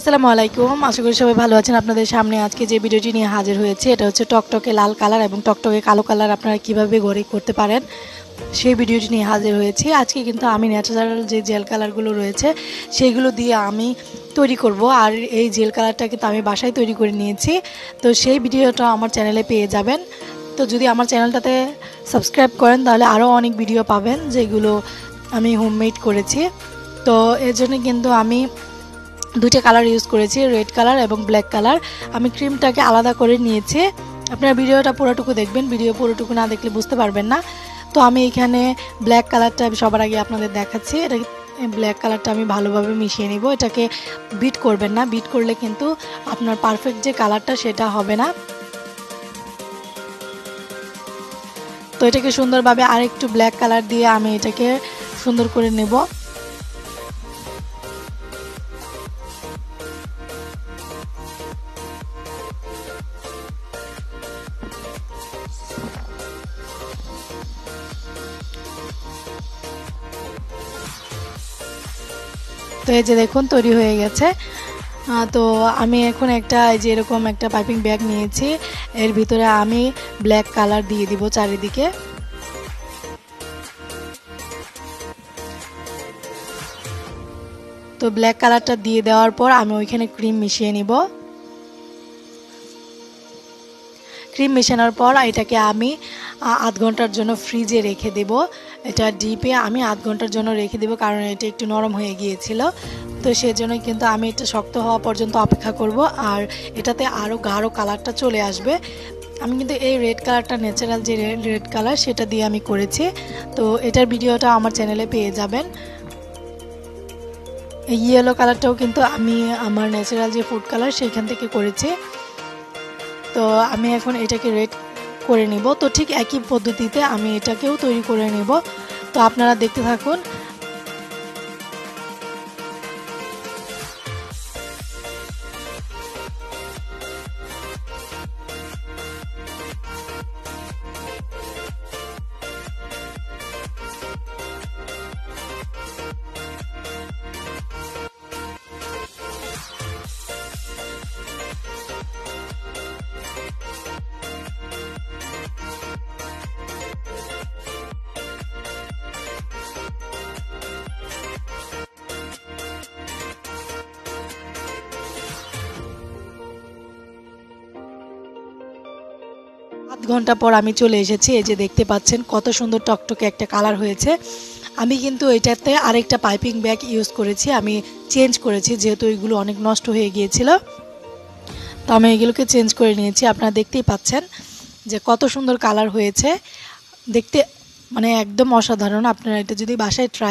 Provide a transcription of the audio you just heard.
আসসালামু আলাইকুম, আশা করি সবাই ভালো আছেন। আপনাদের সামনে আজকে যে ভিডিওটি নিয়ে হাজির হয়েছে এটা হচ্ছে টকটকে লাল কালার এবং টকটকে কালো কালার আপনারা কিভাবে ঘরে করতে পারেন সেই ভিডিওটি নিয়ে হাজির হয়েছি। আজকে কিন্তু আমি ন্যাচারাল যে জেল কালারগুলো রয়েছে সেইগুলো দিয়ে আমি তৈরি করব, আর এই জেল কালারটা কিন্তু আমি বাসায় তৈরি করে নিয়েছি। তো সেই ভিডিওটা আমার চ্যানেলে পেয়ে যাবেন। তো যদি আমার চ্যানেলটাতে সাবস্ক্রাইব করেন তাহলে আরও অনেক ভিডিও পাবেন যেগুলো আমি হোমমেড করেছি। তো এর জন্য কিন্তু আমি দুইটা কালার ইউজ করেছি, রেড কালার এবং ব্ল্যাক কালার। আমি ক্রিমটাকে আলাদা করে নিয়েছি। আপনারা ভিডিওটা পুরোটুকু দেখবেন, ভিডিও পুরোটুকু না দেখলে বুঝতে পারবেন না। তো আমি এখানে ব্ল্যাক কালারটা সবার আগে আপনাদের দেখাচ্ছি। এটা ব্ল্যাক কালারটা আমি ভালোভাবে মিশিয়ে নিব। এটাকে বিট করবেন না, বিট করলে কিন্তু আপনার পারফেক্ট যে কালারটা সেটা হবে না। তো এটাকে সুন্দরভাবে আরেকটু ব্ল্যাক কালার দিয়ে আমি এটাকে সুন্দর করে নেব। তো এই যে দেখুন তৈরি হয়ে গেছে। তো আমি এখন একটা যে এরকম একটা পাইপিং ব্যাগ নিয়েছি, এর ভিতরে আমি ব্ল্যাক কালার দিয়ে দিব চারিদিকে। তো ব্ল্যাক কালারটা দিয়ে দেওয়ার পর আমি ওইখানে ক্রিম মিশিয়ে নিব। ক্রিম মেশানোর পর এটাকে আমি আধ ঘন্টার জন্য ফ্রিজে রেখে দেব। এটা ডিপে আমি আধ ঘন্টার জন্য রেখে দেব, কারণ এটা একটু নরম হয়ে গিয়েছিল। তো সেজন্য কিন্তু আমি এটা শক্ত হওয়া পর্যন্ত অপেক্ষা করব, আর এটাতে আরও গাঢ় কালারটা চলে আসবে। আমি কিন্তু এই রেড কালারটা ন্যাচারাল যে রেড কালার সেটা দিয়ে আমি করেছি। তো এটার ভিডিওটা আমার চ্যানেলে পেয়ে যাবেন। এই ইয়েলো কালারটাও কিন্তু আমি আমার ন্যাচারাল যে ফুড কালার সেইখান থেকে করেছি। তো আমি এখন এটাকে রেড করে নিব। তো ঠিক একই পদ্ধতিতে আমি এটাকেও তৈরি করে নেব। তো আপনারা দেখতে থাকুন। আধ ঘন্টা পর আমি চলে এসেছি। এই যে দেখতে পাচ্ছেন কত সুন্দর টকটকে একটা কালার হয়েছে। আমি কিন্তু এটাতে আরেকটা পাইপিং ব্যাগ ইউজ করেছি, আমি চেঞ্জ করেছি যেহেতু এগুলো অনেক নষ্ট হয়ে গিয়েছিল। তো আমি এগুলোকে চেঞ্জ করে নিয়েছি। আপনারা দেখতেই পাচ্ছেন যে কত সুন্দর কালার হয়েছে, দেখতে মানে একদম অসাধারণ। আপনারা এটা যদি বাসায় ট্রাই